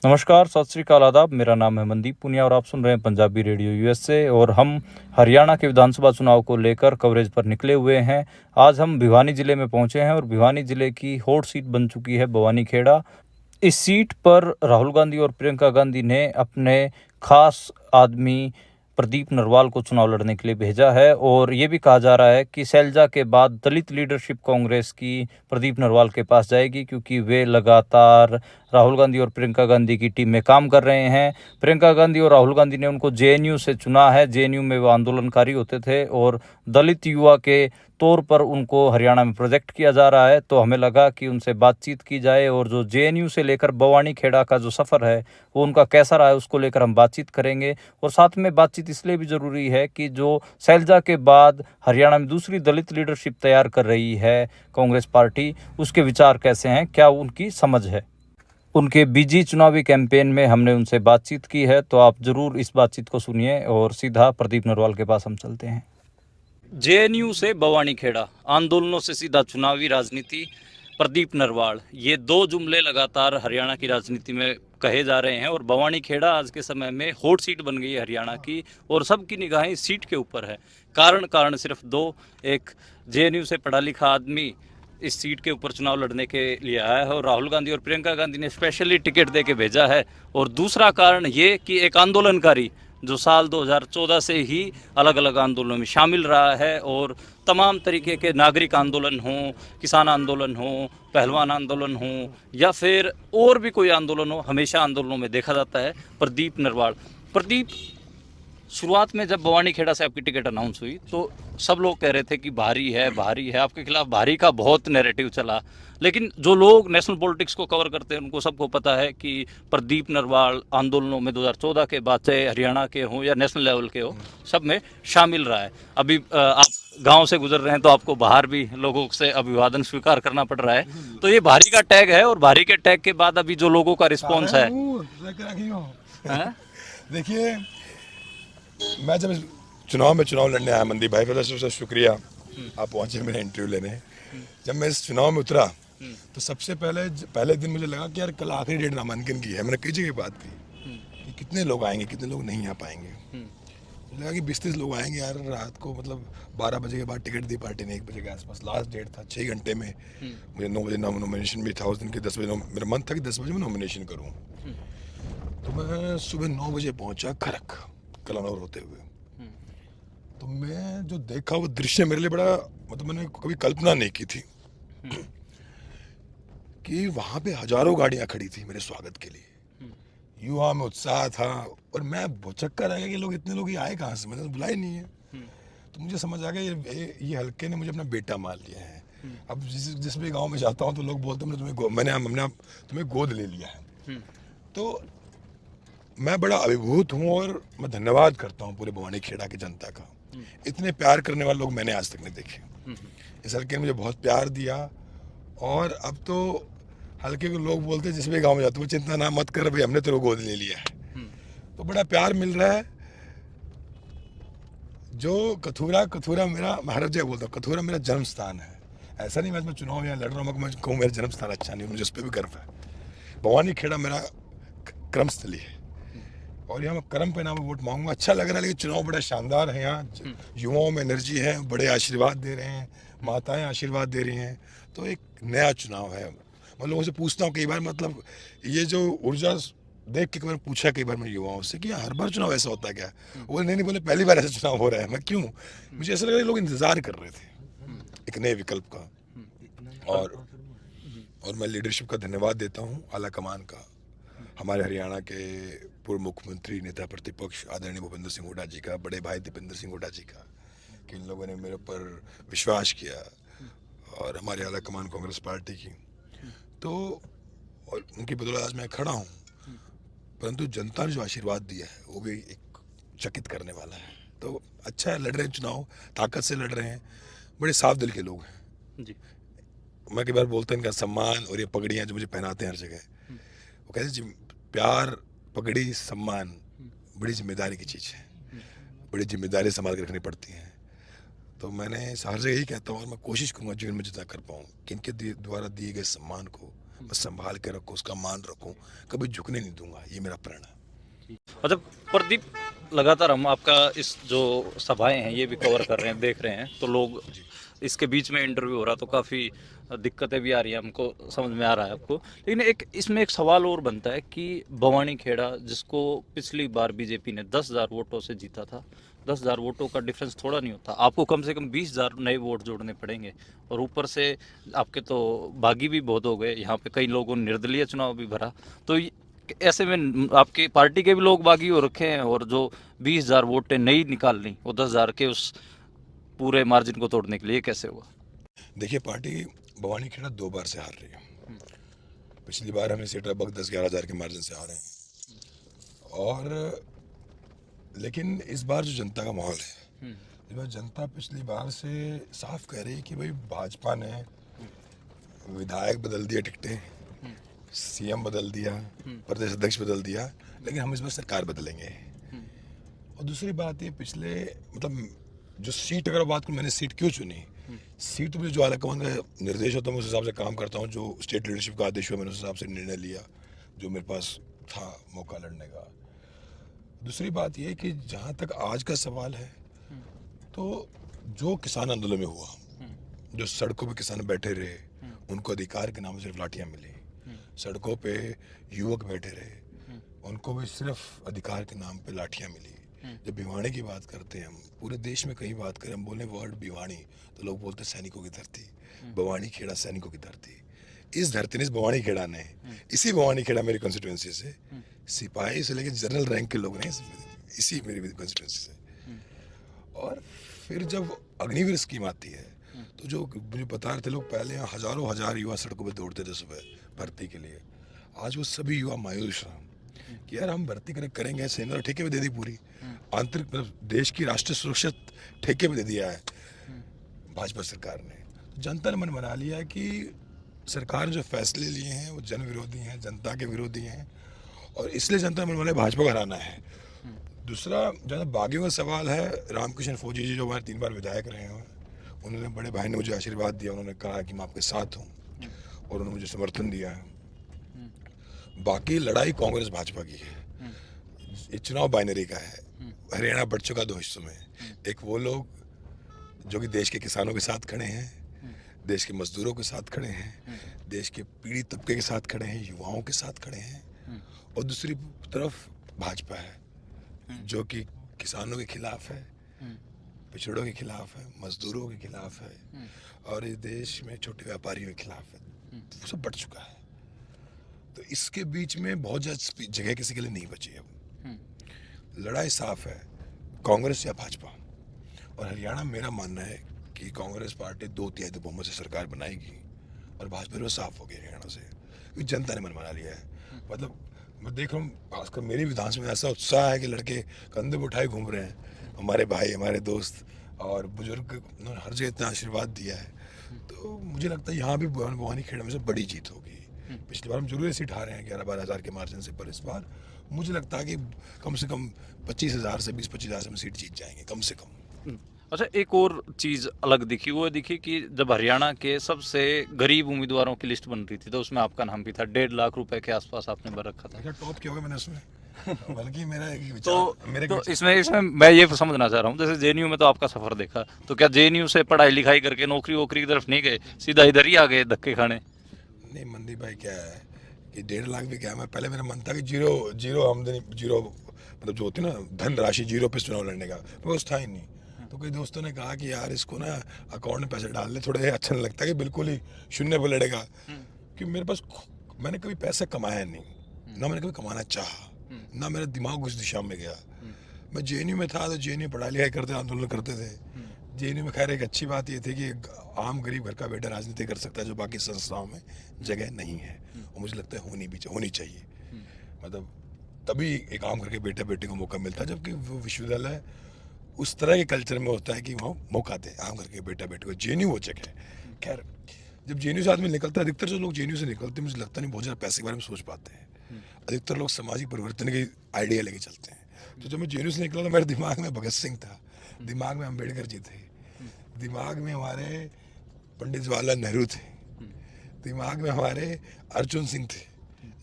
नमस्कार, सत श्री अकाल, आदाब। मेरा नाम है मनदीप पुनिया और आप सुन रहे हैं पंजाबी रेडियो यूएसए। और हम हरियाणा के विधानसभा चुनाव को लेकर कवरेज पर निकले हुए हैं। आज हम भिवानी ज़िले में पहुंचे हैं और भिवानी ज़िले की हॉट सीट बन चुकी है बवानीखेड़ा। इस सीट पर राहुल गांधी और प्रियंका गांधी ने अपने खास आदमी प्रदीप नरवाल को चुनाव लड़ने के लिए भेजा है। और ये भी कहा जा रहा है कि सैलजा के बाद दलित लीडरशिप कांग्रेस की प्रदीप नरवाल के पास जाएगी, क्योंकि वे लगातार राहुल गांधी और प्रियंका गांधी की टीम में काम कर रहे हैं। प्रियंका गांधी और राहुल गांधी ने उनको जेएनयू से चुना है। जेएनयू में वो आंदोलनकारी होते थे और दलित युवा के तौर पर उनको हरियाणा में प्रोजेक्ट किया जा रहा है। तो हमें लगा कि उनसे बातचीत की जाए और जो जेएनयू से लेकर बवानीखेड़ा का जो सफ़र है वो उनका कैसा रहा है उसको लेकर हम बातचीत करेंगे। और साथ में बातचीत इसलिए भी ज़रूरी है कि जो सैलजा के बाद हरियाणा में दूसरी दलित लीडरशिप तैयार कर रही है कांग्रेस पार्टी, उसके विचार कैसे हैं, क्या उनकी समझ है। उनके बिजी चुनावी कैंपेन में हमने उनसे बातचीत की है, तो आप ज़रूर इस बातचीत को सुनिए। और सीधा प्रदीप नरवाल के पास हम चलते हैं। जेएनयू से बवानीखेड़ा, आंदोलनों से सीधा चुनावी राजनीति, प्रदीप नरवाल, ये दो जुमले लगातार हरियाणा की राजनीति में कहे जा रहे हैं। और बवानीखेड़ा आज के समय में हॉट सीट बन गई है हरियाणा की और सबकी निगाहें इस सीट के ऊपर है। कारण सिर्फ दो। एक, जेएनयू से पढ़ा लिखा आदमी इस सीट के ऊपर चुनाव लड़ने के लिए आया है और राहुल गांधी और प्रियंका गांधी ने स्पेशली टिकट दे के भेजा है। और दूसरा कारण ये कि एक आंदोलनकारी जो साल 2014 से ही अलग अलग आंदोलनों में शामिल रहा है और तमाम तरीके के नागरिक आंदोलन हों, किसान आंदोलन हों, पहलवान आंदोलन हों या फिर और भी कोई आंदोलन हो, हमेशा आंदोलनों में देखा जाता है प्रदीप नरवाल। प्रदीप, शुरुआत में जब बवानीखेड़ा से आपकी टिकट अनाउंस हुई तो सब लोग कह रहे थे कि भारी है, भारी है, आपके खिलाफ भारी का बहुत नैरेटिव चला। लेकिन जो लोग नेशनल पॉलिटिक्स को कवर करते हैं उनको सबको पता है कि प्रदीप नरवाल आंदोलनों में 2014 के बाद, चाहे हरियाणा के हों या नेशनल लेवल के हो, सब में शामिल रहा है। अभी आप गांव से गुजर रहे हैं तो आपको बाहर भी लोगों से अभिवादन स्वीकार करना पड़ रहा है। तो ये भारी का टैग है और भारी के टैग के बाद अभी जो लोगों का रिस्पॉन्स है। देखिए, मैं जब चुनाव लड़ने आया मनदीप भाई, पहले सबसे शुक्रिया आप पहुंचे मेरा इंटरव्यू लेने। जब मैं इस चुनाव में उतरा तो सबसे पहले दिन मुझे लगा कि यार कल आखिरी डेट नामांकन की है। मैंने कई जगह बात की कि कितने लोग आएंगे, कितने लोग नहीं आ पाएंगे। मुझे लगा कि 20-30 लोग आएंगे यार रात को, मतलब 12 बजे के बाद टिकट दी पार्टी ने, 1 बजे के आसपास लास्ट डेट था, 6 घंटे में। मुझे 9 बजे नॉमिनेशन भी था उस दिन के, 10 बजे मेरा मन था कि 10 बजे मैं नॉमिनेशन करूँ। तो मैं सुबह 9 बजे पहुंचा खरक कलानौर होते हुए। तो मैं जो देखा वो दृश्य मेरे लिए बड़ा, मतलब मैंने कभी कल्पना नहीं की थी कि वहां पे हजारों गाड़ियां खड़ी थी मेरे स्वागत के लिए। युवा में उत्साह था और मैं भौचक्का रह गया कि लोग, इतने लोग ही आए कहाँ से, मैंने तो बुलाया नहीं है। तो मुझे समझ आ गया ये हल्के ने मुझे अपना बेटा मान लिया है। अब जिस भी गांव में जाता हूँ तो लोग बोलते हैं हमने तुम्हें गोद ले लिया है। तो मैं बड़ा अभिभूत हूँ और मैं धन्यवाद करता हूँ पूरे बवानीखेड़ा की जनता का। इतने प्यार करने वाले लोग मैंने आज तक नहीं देखे। इस हल्के ने मुझे बहुत प्यार दिया और अब तो हल्के के लोग बोलते हैं जिस भी गांव में जाते हो, चिंता ना मत कर भाई, हमने तेरे को गोद ले लिया है। तो बड़ा प्यार मिल रहा है। जो कथूरा मेरा, मैं हर जगह बोलता हूँ कथूरा मेरा जन्म स्थान है। ऐसा नहीं मैं चुनाव यहाँ लड़ रहा हूँ मैं कहूँ मेरा जन्म स्थान अच्छा नहीं, मुझे उस पर भी गर्व है। बवानीखेड़ा मेरा क्रमस्थली है और यहाँ मैं कर्म पे नाम वोट मांगूंगा। अच्छा लग रहा है, लेकिन चुनाव बड़ा शानदार है। यहाँ युवाओं में एनर्जी है, बड़े आशीर्वाद दे रहे हैं, माताएं आशीर्वाद दे रही हैं। तो एक नया चुनाव है। मैं लोगों से पूछता हूँ कई बार, मतलब ये जो ऊर्जा देख के कई बार पूछा कई बार मैं युवाओं से कि हर बार चुनाव ऐसा होता है क्या। वो नहीं बोले पहली बार ऐसा चुनाव हो रहा है। मैं क्यों, मुझे ऐसा लग रहा है लोग इंतजार कर रहे थे एक नए विकल्प का। और मैं लीडरशिप का धन्यवाद देता हूँ, आला कमान का, हमारे हरियाणा के पूर्व मुख्यमंत्री नेता प्रतिपक्ष आदरणीय भूपेंद्र सिंह हुड्डा जी का, बड़े भाई दीपेंद्र सिंह हुड्डा जी का, कि इन लोगों ने मेरे ऊपर विश्वास किया। और हमारे आला कमान कांग्रेस पार्टी की, तो और उनकी बदौलत आज मैं खड़ा हूँ। परंतु जनता ने जो आशीर्वाद दिया है वो भी एक चकित करने वाला है। तो अच्छा है, लड़ रहे हैं चुनाव, ताकत से लड़ रहे हैं, बड़े साफ दिल के लोग हैं जी। मैं कई बार बोलता हूँ इनका सम्मान और ये पगड़ियाँ जो मुझे पहनाते हैं हर जगह, वो कहते हैं प्यार, पगड़ी, सम्मान बड़ी जिम्मेदारी की चीज़ है, बड़ी जिम्मेदारी संभाल के रखनी पड़ती है। तो मैंने हर जगह यही कहता हूँ और मैं कोशिश करूँगा जीवन में जितना कर पाऊँ कि इनके द्वारा दिए गए सम्मान को मैं संभाल के रखूँ, उसका मान रखूँ, कभी झुकने नहीं दूंगा, ये मेरा प्रण है। अच्छा प्रदीप, लगातार हम आपका इस जो सभाएं हैं ये भी कवर कर रहे हैं, देख रहे हैं, तो लोग जी। इसके बीच में इंटरव्यू हो रहा तो काफ़ी दिक्कतें भी आ रही हैं, हमको समझ में आ रहा है आपको। लेकिन एक इसमें एक सवाल और बनता है कि भवानी खेड़ा, जिसको पिछली बार बीजेपी ने 10,000 वोटों से जीता था, 10,000 वोटों का डिफरेंस थोड़ा नहीं होता, आपको कम से कम 20,000 नए वोट जोड़ने पड़ेंगे। और ऊपर से आपके तो बागी भी बहुत हो गए, यहाँ पे कई लोगों ने निर्दलीय चुनाव भी भरा, तो ऐसे में आपकी पार्टी के भी लोग बागी हो रखे हैं, और जो 20,000 वोटें नहीं निकालनी वो 10,000 के उस पूरे मार्जिन को तोड़ने के लिए कैसे हुआ? देखिए, पार्टी भवानी खेड़ा 2 बार से हार रही है। पिछली बार हमने सीट लगभग 10-11 हज़ार के मार्जिन से हारे हैं, और लेकिन इस बार जो जनता का माहौल है, इस बार जनता पिछली बार से साफ कह रही है कि भाई भाजपा ने विधायक बदल दिया, टिकटें, सीएम बदल दिया, प्रदेश अध्यक्ष बदल दिया, लेकिन हम इस बार सरकार बदलेंगे। और दूसरी बात ये, पिछले मतलब जो सीट, अगर बात करूँ मैंने सीट क्यों चुनी, सीट तो मुझे जो आलाकमान का निर्देश होता है मैं उस हिसाब से काम करता हूँ, जो स्टेट लीडरशिप का आदेश हुआ मैंने उस हिसाब से निर्णय लिया, जो मेरे पास था मौका लड़ने का। दूसरी बात ये कि जहाँ तक आज का सवाल है, तो जो किसान आंदोलन में हुआ, जो सड़कों पे किसान बैठे रहे, उनको अधिकार के नाम पर सिर्फ लाठियाँ मिली, सड़कों पे युवक बैठे रहे, उनको भी सिर्फ अधिकार के नाम पे लाठियाँ मिली। जब भिवानी की बात करते हैं, हम पूरे देश में कहीं बात करें, हम बोले वर्ड भिवानी तो लोग बोलते हैं सैनिकों की धरती, भवानी खेड़ा सैनिकों की धरती। इस धरती ने, इस भवानी खेड़ा ने, इसी भवानी खेड़ा मेरी कंस्टिट्यूंसी से सिपाही से लेकर जनरल रैंक के लोग ने, इसी मेरी कंस्टिट्यूंसी से। और फिर जब अग्निवीर स्कीम आती है, तो जो मुझे बता रहे थे लोग, पहले यहाँ हजारों हजार युवा सड़कों पर दौड़ते थे सुबह भर्ती के लिए, आज वो सभी युवा मायूस हैं कि यार हम भर्ती करेंगे, सेना ठेके पे दे दी पूरी, आंतरिक मतलब देश की राष्ट्रीय सुरक्षा ठेके पे दे दिया है भाजपा सरकार ने। तो जनता ने मन बना लिया है कि सरकार ने जो फैसले लिए हैं वो जन विरोधी हैं, जनता के विरोधी हैं, और इसलिए जनता ने मन बना भाजपा को हराना है। दूसरा, जहाँ बागियों का सवाल है, रामकृष्ण फौजी जी जो हमारे 3 बार विधायक रहे हैं, उन्होंने, बड़े भाई ने मुझे आशीर्वाद दिया, उन्होंने कहा कि मैं आपके साथ हूँ, और उन्होंने मुझे समर्थन दिया है। बाकी लड़ाई कांग्रेस भाजपा की है, ये चुनाव बाइनरी का है, हरियाणा बढ़ चुका 2 हिस्सों में, एक वो लोग जो कि देश के किसानों के साथ खड़े हैं, देश के मजदूरों के साथ खड़े हैं, देश के पीड़ित तबके के साथ खड़े हैं, युवाओं के साथ खड़े हैं, और दूसरी तरफ भाजपा है जो कि किसानों के खिलाफ है, पिछड़ों के खिलाफ है, मजदूरों के खिलाफ है, और इस देश में छोटे व्यापारियों के खिलाफ है। वो सब बढ़ चुका है, तो इसके बीच में बहुत ज़्यादा जगह किसी के लिए नहीं बची अब। लड़ाई साफ है, कांग्रेस या भाजपा। और हरियाणा मेरा मानना है कि कांग्रेस पार्टी 2/3 बहुमत से सरकार बनाएगी, और भाजपा वो साफ हो गई हरियाणा से, क्योंकि जनता ने मन बना लिया है। मतलब मैं देख रहा हूँ, खासकर मेरी विधानसभा में ऐसा उत्साह है कि लड़के कंधे पर उठाए घूम रहे हैं, हमारे भाई, हमारे दोस्त और बुजुर्ग, उन्होंने हर जगह इतना आशीर्वाद दिया है। तो मुझे लगता है यहाँ भी भवानी खेड़ा में से बड़ी जीत होगी। पिछली बार हम जरूर सीट हारे हैं 11-12 हज़ार के मार्जिन से, पर इस बार मुझे लगता है कि कम से कम 25,000 से 20-25,000 से हम सीट जीत जाएंगे, कम से कम। अच्छा, एक और चीज़ अलग दिखी, वो दिखी कि जब हरियाणा के सबसे गरीब उम्मीदवारों की लिस्ट बन रही थी तो उसमें आपका नाम भी था, 1.5 लाख रुपए के आसपास आपने भर रखा था। टॉप किया होगा मैंने उसमें, बल्कि मेरा एक विचार, तो मेरे तो इसमें मैं ये समझना चाह रहा हूँ, जैसे जेएनयू में तो आपका सफर देखा, तो क्या जेएनयू से पढ़ाई लिखाई करके नौकरी वोकरी की तरफ नहीं गए, सीधा इधर ही आ गए धक्के खाने? नहीं मनदीप भाई, क्या है कि 1.5 लाख भी क्या है, मैं पहले मेरा मन था कि जीरो आमदनी, जीरो मतलब जो होती है ना धन राशि, जीरो पे चुनाव लड़ने का, तो उस था ही नहीं। तो कई दोस्तों ने कहा कि यार इसको ना अकाउंट में पैसे डाल ले, थोड़े अच्छा नहीं लगता कि बिल्कुल ही शून्य पर लड़ेगा, कि मेरे पास, मैंने कभी पैसा कमाया नहीं, ना मैंने कभी कमाना चाहा, ना मेरा दिमाग उस दिशा में गया। मैं जेएनयू में था तो जेएनयू पढ़ाई लिखाई करते, आंदोलन करते थे। जेएनयू में खैर एक अच्छी बात ये थी कि आम गरीब घर का बेटा राजनीति कर सकता है, जो बाकी संस्थाओं में जगह नहीं है, और मुझे लगता है होनी चाहिए। मतलब तभी एक आम घर के बेटे बेटे को मौका मिलता है, जबकि वो विश्वविद्यालय उस तरह के कल्चर में होता है कि वहाँ मौका दे आम घर के बेटा बेटे को। जेएनयू वो जगह है। खैर, जब जेएनयू से आदमी निकलता है, अधिकतर जो लोग जेएनयू से निकलते हैं, मुझे लगता नहीं बहुत ज़्यादा पैसे के बारे में सोच पाते हैं। अधिकतर लोग सामाजिक परिवर्तन की आइडिया लेके चलते हैं। तो जब मैं जेएनयू से निकला तो मेरे दिमाग में भगत सिंह था, दिमाग में अम्बेडकर जी थे, दिमाग में हमारे पंडित जवाहरलाल नेहरू थे, दिमाग में हमारे अर्जुन सिंह थे,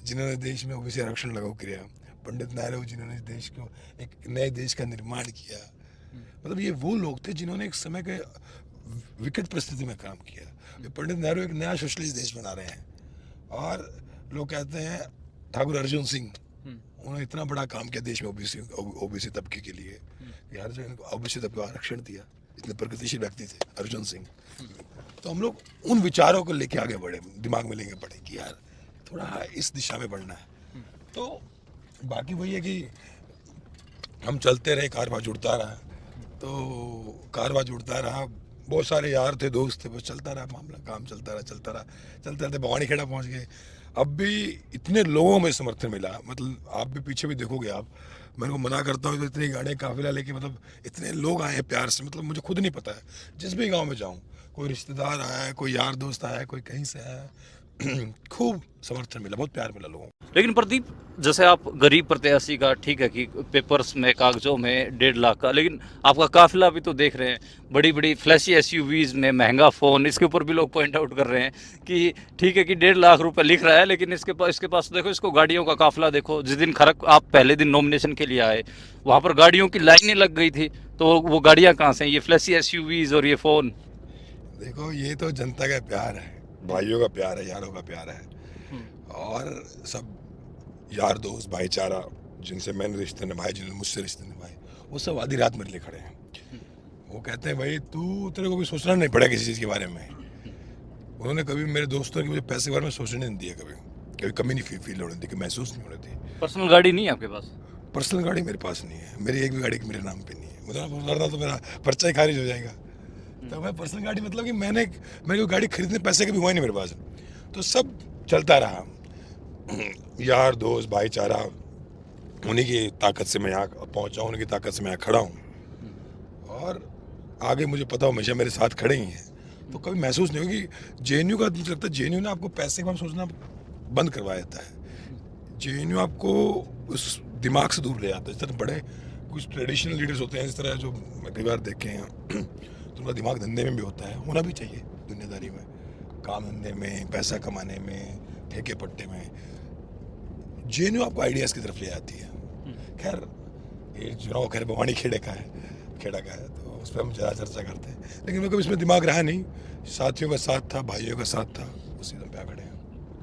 जिन्होंने देश में ओबीसी आरक्षण लागू किया। पंडित नेहरू जिन्होंने देश को एक नए देश का निर्माण किया। मतलब ये वो लोग थे जिन्होंने एक समय के विकट परिस्थिति में काम किया। ये पंडित नेहरू एक नया सोशलिस्ट देश बना रहे हैं, और लोग कहते हैं ठाकुर अर्जुन सिंह, उन्होंने इतना बड़ा काम किया देश में ओबीसी तबके के लिए कि हर जगह ओबीसी तबके को आरक्षण दिया। इतने प्रगतिशील व्यक्ति थे अर्जुन सिंह। तो हम लोग उन विचारों को लेके आगे बढ़े, दिमाग में लेके बढ़े कि यार थोड़ा इस दिशा में बढ़ना है। तो बाकी वही है कि हम चलते रहे, कारवां जुड़ता रहा। तो कारवां जुड़ता रहा, बहुत सारे यार थे, दोस्त थे, बस चलता रहा मामला, काम चलता रहा। चलते चलते भवानी खेड़ा पहुंच गए। अब भी इतने लोगों में समर्थन मिला, मतलब आप भी पीछे भी देखोगे आप, मेरे को मना करता हूँ तो इतनी गाड़ियाँ काफिला लेके, मतलब इतने लोग आए हैं प्यार से, मतलब मुझे खुद नहीं पता है। जिस भी गांव में जाऊँ, कोई रिश्तेदार आया है, कोई यार दोस्त आया है, कोई कहीं से आया है, खूब समर्थन मिला, बहुत प्यार मिला लोगों को। लेकिन प्रदीप, जैसे आप गरीब प्रत्याशी का, ठीक है कि पेपर्स में, कागजों में 1.5 लाख का, लेकिन आपका काफिला भी तो देख रहे हैं, बड़ी बड़ी फ्लैशी एसयूवीज में, महंगा फ़ोन, इसके ऊपर भी लोग पॉइंट आउट कर रहे हैं कि ठीक है कि 1.5 लाख रुपए लिख रहा है, लेकिन इसके पास देखो, इसको गाड़ियों का काफिला देखो। जिस दिन खरक आप पहले दिन नॉमिनेशन के लिए आए, वहाँ पर गाड़ियों की लाइनें लग गई थी, तो वो गाड़ियाँ कहाँ से हैं? ये फ्लैशी एसयूवीज और ये फ़ोन। देखो, ये तो जनता का प्यार है, भाइयों का प्यार है, यारों का प्यार है, और सब यार दोस्त भाईचारा जिनसे मैंने रिश्ते निभाए, जिन्होंने मुझसे रिश्ते निभाए, वो सब आधी रात मेरे लिए खड़े हैं। वो कहते हैं भाई तेरे को भी सोचना नहीं पड़ा किसी चीज़ के बारे में। उन्होंने कभी मेरे दोस्तों की मुझे पैसे के बारे में सोचने नहीं दिया, कभी कमी नहीं फील होने दी, कि महसूस नहीं होने दी। पर्सनल गाड़ी नहीं है आपके पास? पर्सनल गाड़ी मेरे पास नहीं है, मेरी एक भी गाड़ी मेरे नाम पे नहीं है। मुझे लड़ना तो मेरा पर्चा ही खारिज हो जाएगा। तो मैं पर्सनल गाड़ी, मतलब कि मेरे को गाड़ी खरीदने पैसे कभी हुआ नहीं मेरे पास। तो सब चलता रहा, यार दोस्त भाईचारा, उन्हीं की ताकत से मैं यहाँ पहुँचा, उन्हीं की ताकत से मैं यहाँ खड़ा हूँ, और आगे मुझे पता हमेशा मेरे साथ खड़े ही हैं। तो कभी महसूस नहीं होगी। जेएनयू का मुझे लगता है जेएनयू ने आपको पैसे के बारे में सोचना बंद करवा देता है। जेएनयू आपको उस दिमाग से दूर ले जाता है। जिस तरह बड़े कुछ ट्रेडिशनल लीडर्स होते हैं, इस तरह जो मैं कई बार देखे हैं, तो उनका दिमाग धंधे में भी होता है, होना भी चाहिए दुनियादारी में, काम धंधे में, पैसा कमाने में, ठेके पट्टे में। जेएनयू आपको आइडियाज़ की तरफ ले जाती है। खैर, ये चुनाव खैर भवानी खेड़ा का है, तो उस पर हम ज़्यादा चर्चा करते हैं, लेकिन मेरे को इसमें दिमाग रहा नहीं। साथियों का साथ था, भाइयों का साथ था, उसी दम पे आ खड़े हैं।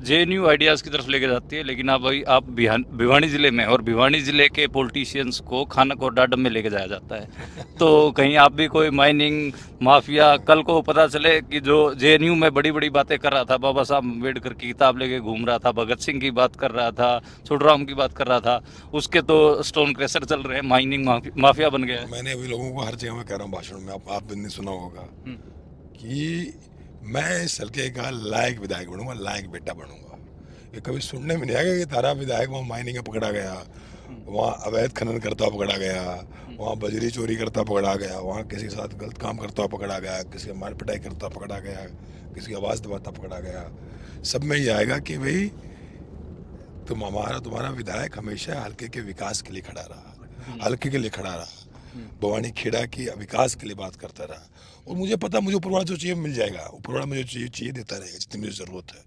जेएनयू आइडियाज़ की तरफ लेके जाती है, लेकिन आप भिवानी ज़िले में, और भिवानी ज़िले के पॉलिटिशियंस को खानक और डाडम में लेके जाया जाता है। तो कहीं आप भी कोई माइनिंग माफिया, कल को पता चले कि जो जेएनयू में बड़ी बड़ी बातें कर रहा था, बाबा साहब अम्बेडकर की किताब लेके घूम रहा था, भगत सिंह की बात कर रहा था, छोटूराम की बात कर रहा था, उसके तो स्टोन क्रैशर चल रहे हैं, माइनिंग माफिया बन गया है। मैंने अभी लोगों को हर जगह में कह रहा हूँ भाषण में, आप ने सुना होगा कि मैं इस हल्के का लायक विधायक बनूंगा, लायक बेटा बनूंगा। ये कभी सुनने में नहीं आएगा कि तारा विधायक वहाँ माइनिंग में पकड़ा गया, वहाँ अवैध खनन करता पकड़ा गया, वहाँ बजरी चोरी करता पकड़ा गया, वहाँ किसी के साथ गलत काम करता पकड़ा गया, किसी का मार पिटाई करता पकड़ा गया, किसी की आवाज़ दबाता पकड़ा गया। सब में ये आएगा कि भाई तुम्हारा विधायक हमेशा हल्के के विकास के लिए खड़ा रहा, हल्के के लिए खड़ा रहा, भवानी खेड़ा की विकास के लिए बात करता रहा। और मुझे पता, मुझे ऊपरवाला जो चाहिए मिल जाएगा, ऊपरवाला मुझे चाहिए देता रहेगा जितनी मुझे ज़रूरत है।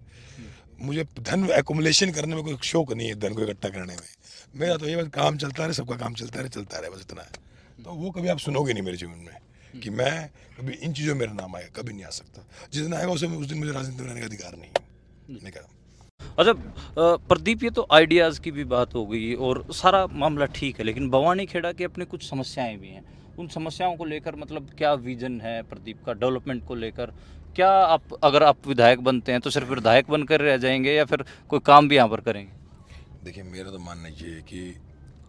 मुझे धन एक्युमुलेशन करने में कोई शौक नहीं है, धन को इकट्ठा करने में। मेरा तो ये बस काम चलता रहे, सबका काम चलता रहे, बस इतना है। तो वो कभी आप सुनोगे नहीं मेरे जीवन में कि मैं कभी इन चीज़ों में मेरा नाम आएगा, कभी नहीं आ सकता। जिस दिन आएगा उस दिन मुझे राजनीति में रहने का अधिकार नहीं है। मैंने कहा अच्छा प्रदीप, ये तो आइडियाज़ की भी बात हो गई और सारा मामला ठीक है, लेकिन भवानी खेड़ा की अपनी कुछ समस्याएं भी हैं। उन समस्याओं को लेकर मतलब क्या विजन है प्रदीप का डेवलपमेंट को लेकर? क्या अगर आप विधायक बनते हैं तो सिर्फ विधायक बनकर रह जाएंगे, या फिर कोई काम भी यहाँ पर करेंगे? देखिए, मेरा तो मानना ये है कि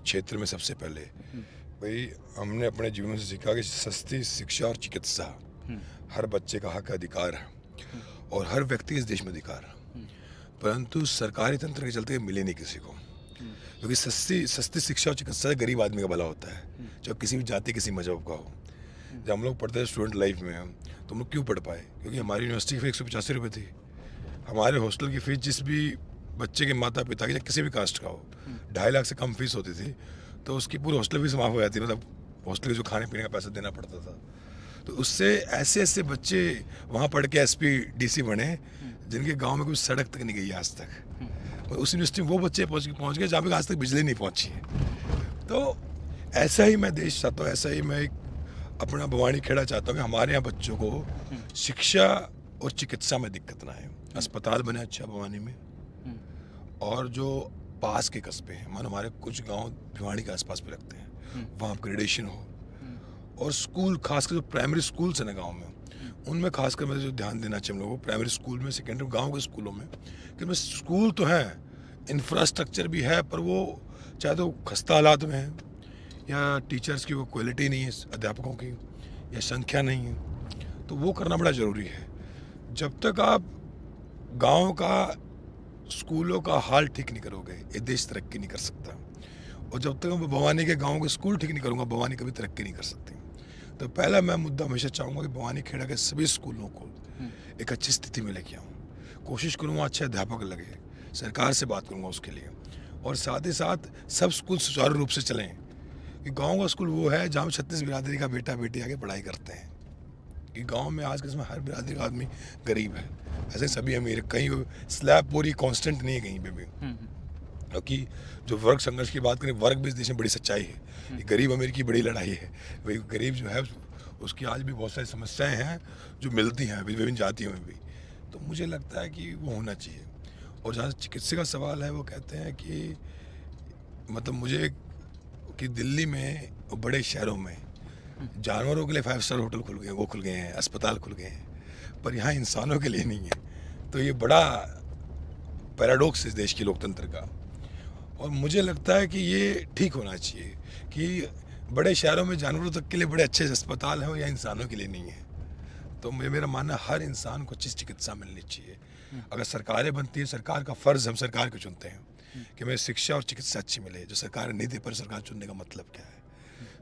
क्षेत्र में सबसे पहले भाई हमने अपने जीवन से सीखा कि सस्ती शिक्षा और चिकित्सा हर बच्चे का हक अधिकार है, और हर व्यक्ति इस देश में अधिकार है। परंतु सरकारी तंत्र के चलते मिले नहीं किसी को, क्योंकि सस्ती शिक्षा और चिकित्सा से गरीब आदमी का भला होता है, चाहे किसी भी जाति किसी मजहब का हो। जब हम लोग पढ़ते थे स्टूडेंट लाइफ में, तो हम लोग क्यों पढ़ पाए? क्योंकि हमारी यूनिवर्सिटी की फीस 185 रुपये थी। हमारे हॉस्टल की फ़ीस जिस भी बच्चे के माता पिता की, या किसी भी कास्ट का हो, 2.5 लाख से कम फीस होती थी, तो उसकी पूरी हॉस्टल फीस माफ़ हो जाती, मतलब हॉस्टल के जो खाने पीने का पैसा देना पड़ता था। तो उससे ऐसे बच्चे वहाँ पढ़ के SP DC बने जिनके गांव में कोई सड़क तक नहीं गई आज तक, और उस यूनिवर्सिटी में वो बच्चे पहुंच गए जहाँ पे आज तक बिजली नहीं पहुंची है। तो ऐसा ही मैं देश चाहता हूँ, ऐसा ही मैं एक अपना भवानी खेड़ा चाहता हूँ कि हमारे यहाँ बच्चों को शिक्षा और चिकित्सा में दिक्कत ना आए, अस्पताल बने अच्छा भवानी में, और जो पास के कस्बे हैं, मानो हमारे कुछ गांव भिवानी के आसपास भी लगते हैं, वहाँ अपग्रेडेशन हो, और स्कूल खासकर जो प्राइमरी स्कूल्स हैं ना गाँव में, उनमें खासकर मुझे जो ध्यान देना चाहिए हम लोगों को, प्राइमरी स्कूल में, सेकेंडरी गांव के स्कूलों में, कि स्कूल तो है, इंफ्रास्ट्रक्चर भी है, पर वो चाहे तो खस्ता हालात में है, या टीचर्स की वो क्वालिटी नहीं है, अध्यापकों की, या संख्या नहीं है, तो वो करना बड़ा ज़रूरी है। जब तक आप गांव का स्कूलों का हाल ठीक नहीं करोगे, ये देश तरक्की नहीं कर सकता, और जब तक मैं भवानी के गाँव के स्कूल ठीक नहीं करूँगा, भवानी कभी तरक्की नहीं कर सकती। तो पहला मैं मुद्दा हमेशा चाहूँगा कि भवानी खेड़ा के सभी स्कूलों को एक अच्छी स्थिति में लेके आऊँ, कोशिश करूँगा अच्छे अध्यापक लगे, सरकार से बात करूँगा उसके लिए, और साथ ही साथ सब स्कूल सुचारू रूप से चलें, कि गांव का स्कूल वो है जहाँ 36 बिरादरी का बेटा बेटी आके पढ़ाई करते हैं, कि गांव में आज के समय हर बिरादरी का आदमी गरीब है, ऐसे सभी अमीर, कहीं स्लैब पूरी कांस्टेंट नहीं है कहीं पे भी, क्योंकि जो वर्ग संघर्ष की बात करें, वर्ग भी इस देश में बड़ी सच्चाई है, गरीब अमीर की बड़ी लड़ाई है, भाई गरीब जो है उसकी आज भी बहुत सारी समस्याएं हैं जो मिलती हैं विभिन्न जातियों में भी, तो मुझे लगता है कि वो होना चाहिए। और जहाँ चिकित्सा का सवाल है, वो कहते हैं कि मतलब मुझे कि दिल्ली में बड़े शहरों में जानवरों के लिए 5 स्टार होटल खुल गए, वो खुल गए हैं, अस्पताल खुल गए हैं, पर यहाँ इंसानों के लिए नहीं है, तो ये बड़ा पैराडॉक्स है इस देश की लोकतंत्र का, और मुझे लगता है कि ये ठीक होना चाहिए कि बड़े शहरों में जानवरों तक के लिए बड़े अच्छे अस्पताल हैं, या इंसानों के लिए नहीं है। तो मेरा मानना हर इंसान को अच्छी चिकित्सा मिलनी चाहिए। अगर सरकारें बनती है, सरकार का फ़र्ज़, हम सरकार को चुनते हैं कि हमें शिक्षा और चिकित्सा अच्छी मिले, जो सरकार नहीं दे पर सरकार चुनने का मतलब क्या है।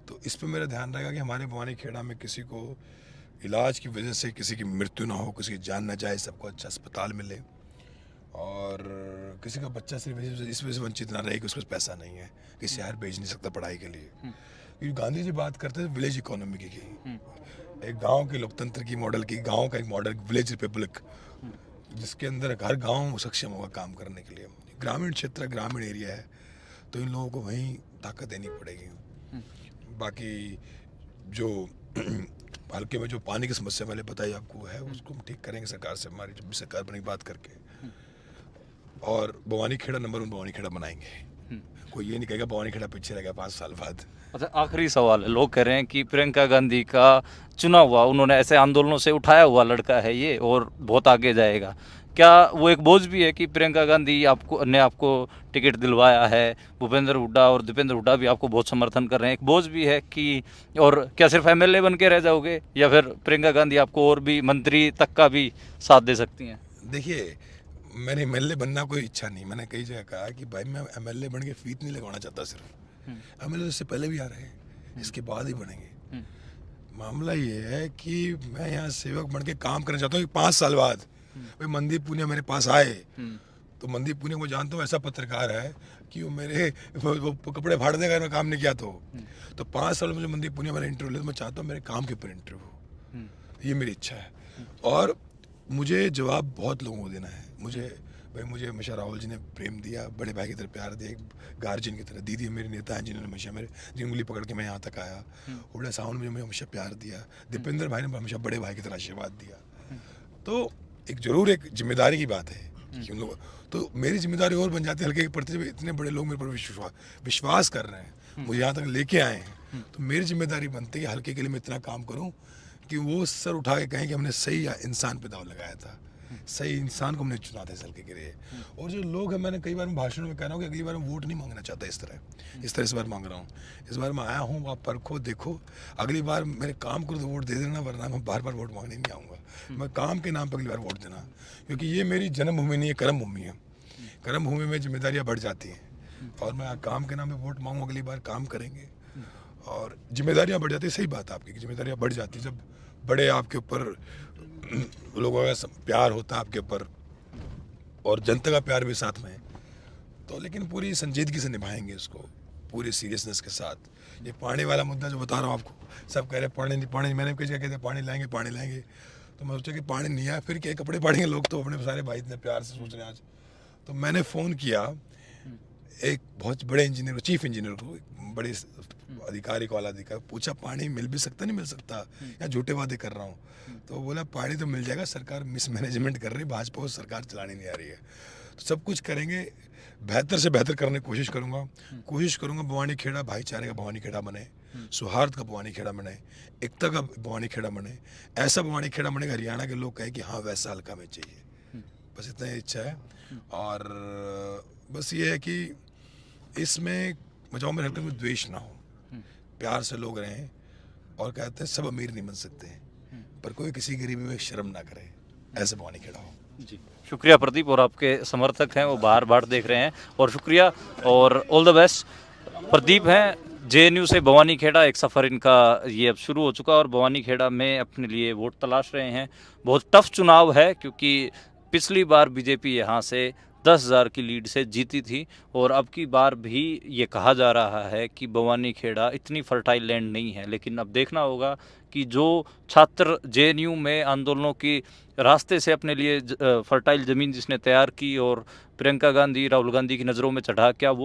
तो इस पर मेरा ध्यान रहेगा कि हमारे भवानी खेड़ा में किसी को इलाज की वजह से किसी की मृत्यु ना हो, किसी की जान ना जाए, सबको अच्छा अस्पताल मिले, और किसी का बच्चा सिर्फ इस वजह से वंचित ना रहे कि उसके पास पैसा नहीं है, कि शहर भेज नहीं सकता पढ़ाई के लिए। क्योंकि गांधी जी बात करते थे विलेज इकोनॉमी की, एक गांव के लोकतंत्र की मॉडल की, गांव का एक मॉडल विलेज रिपब्लिक, जिसके अंदर हर गांव सक्षम होगा काम करने के लिए। ग्रामीण क्षेत्र, ग्रामीण एरिया है, तो इन लोगों को वहीं ताकत देनी पड़ेगी। बाकी जो हल्के में जो पानी की समस्या मैंने बताई आपको है, उसको हम ठीक करेंगे सरकार से, हमारी जब भी सरकार बनेगी बात करके, और भवानी खेड़ा नंबर 1 भवानी खेड़ा बनाएंगे। कोई ये नहीं कहेगा भवानी खेड़ा पीछे रह गया 5 साल बाद। अच्छा, आखिरी सवाल है, लोग कह रहे हैं कि प्रियंका गांधी का चुना हुआ, उन्होंने ऐसे आंदोलनों से उठाया हुआ लड़का है ये, और बहुत आगे जाएगा, क्या वो एक बोझ भी है कि प्रियंका गांधी आपको टिकट दिलवाया है, भूपेंद्र हुड्डा और दीपेंद्र हुड्डा भी आपको बहुत समर्थन कर रहे हैं, एक बोझ भी है कि, और क्या सिर्फ एमएलए बन के रह जाओगे, या फिर प्रियंका गांधी आपको और भी मंत्री तक का भी साथ दे सकती हैं? देखिए, मैंने एमएलए बनना कोई इच्छा नहीं, मैंने कई जगह कहा कि भाई मैं एमएलए बन के फीत नहीं लगवाना चाहता, सिर्फ एमएलए इससे पहले भी आ रहे हैं, इसके बाद ही बनेंगे। मामला ये है कि मैं यहाँ सेवक बन के काम करना चाहता हूँ कि 5 साल बाद भाई मनदीप पुनिया मेरे पास आए, तो मनदीप पुनिया को जानता हूँ, ऐसा पत्रकार है कि वो मेरे वो कपड़े फाड़ देगा मैं काम नहीं किया तो 5 साल मुझे मनदीप पुनिया मेरा इंटरव्यू ले, मैं चाहता हूँ मेरे काम के ऊपर इंटरव्यू, ये मेरी इच्छा है। और मुझे जवाब बहुत लोगों को देना है, मुझे हमेशा राहुल जी ने प्रेम दिया, बड़े भाई की तरह प्यार दिया, एक गार्जियन की तरह। दीदी मेरे नेता हैं जिन्होंने हमेशा मेरी उंगली पकड़ के मैं यहाँ तक आया। हुड्डा साहब ने मुझे हमेशा प्यार दिया, दीपेंद्र भाई ने हमेशा बड़े भाई की तरह आशीर्वाद दिया। तो एक जरूर एक जिम्मेदारी की बात है कि उन लोग, तो मेरी जिम्मेदारी और बन जाती है हल्के के प्रति, जब इतने बड़े लोग मेरे पर विश्वास कर रहे हैं, मुझे यहाँ तक लेके आए हैं, तो मेरी जिम्मेदारी बनती है हल्के के लिए मैं इतना काम करूँ कि वो सर उठा के कहें कि हमने सही इंसान पे दाव लगाया था, सही इंसान को हमने चुना था इस हल्के के लिए। और जो लोग हैं, मैंने कई बार भाषण में कह रहा हूँ कि अगली बार मैं वोट नहीं मांगना चाहता इस तरह इस बार मांग रहा हूँ। इस बार मैं आया हूँ, आप परखो देखो, अगली बार मेरे काम करो तो वोट दे देना, वरना मैं बार बार वोट मांगने नहीं आऊँगा। मैं काम के नाम पर अगली बार वोट देना, क्योंकि ये मेरी जन्मभूमि नहीं है, कर्म भूमि है। कर्म भूमि में जिम्मेदारियाँ बढ़ जाती हैं, और मैं काम के नाम पे वोट मांगूँ, अगली बार काम करेंगे और जिम्मेदारियाँ बढ़ जाती है। सही बात आपकी, जिम्मेदारियाँ बढ़ जाती है जब बड़े आपके ऊपर लोगों का प्यार होता है आपके ऊपर, और जनता का प्यार भी साथ में है, तो लेकिन पूरी संजीदगी से निभाएंगे इसको, पूरी सीरियसनेस के साथ। ये पानी वाला मुद्दा जो बता रहा हूँ आपको, सब कह रहे हैं पानी नहीं, मैंने कई जगह कहते पानी लाएंगे, तो मैं सोचा कि पानी नहीं आया फिर क्या कपड़े पड़ेंगे, लोग तो अपने सारे भाई इतने प्यार से सोच रहे हैं आज। तो मैंने फ़ोन किया एक बहुत बड़े इंजीनियर, चीफ इंजीनियर को, एक बड़े अधिकारी को, आला अधिकारी, पूछा पानी मिल भी सकता नहीं मिल सकता, या झूठे वादे कर रहा हूँ। तो बोला पानी तो मिल जाएगा, सरकार मिसमैनेजमेंट कर रही, भाजपा को सरकार चलानी नहीं आ रही है। तो सब कुछ करेंगे, बेहतर से बेहतर करने की कोशिश करूँगा भवानी खेड़ा भाईचारे का भवानी खेड़ा बने, सौहार्द का भवानी खेड़ा बने, एकता का भवानी खेड़ा बने, ऐसा भवानी खेड़ा बने हरियाणा के लोग कहें कि हाँ वैसा हल्का में चाहिए। बस इतना ही इच्छा है। और बस ये है कि इसमें मजाओ मेरे हल्के में द्वेष ना हो, प्यार से लोग रहें। और कहते हैं सब अमीर नहीं बन सकते हैं, पर कोई किसी गरीबी में शर्म ना करे, ऐसे भवानी खेड़ा हो। जी, शुक्रिया प्रदीप। और आपके समर्थक हैं वो बाहर बाहर देख रहे हैं, और शुक्रिया और ऑल द बेस्ट। प्रदीप हैं जेएनयू से भवानी खेड़ा, एक सफ़र इनका ये अब शुरू हो चुका, और भवानी खेड़ा में अपने लिए वोट तलाश रहे हैं। बहुत टफ चुनाव है, क्योंकि पिछली बार बीजेपी यहाँ से 10,000 की लीड से जीती थी, और अब की बार भी ये कहा जा रहा है कि भवानी खेड़ा इतनी फर्टाइल लैंड नहीं है। लेकिन अब देखना होगा कि जो छात्र जेएनयू में आंदोलनों की रास्ते से अपने लिए फर्टाइल ज़मीन जिसने तैयार की और प्रियंका गांधी, राहुल गांधी की नज़रों में चढ़ा, क्या वो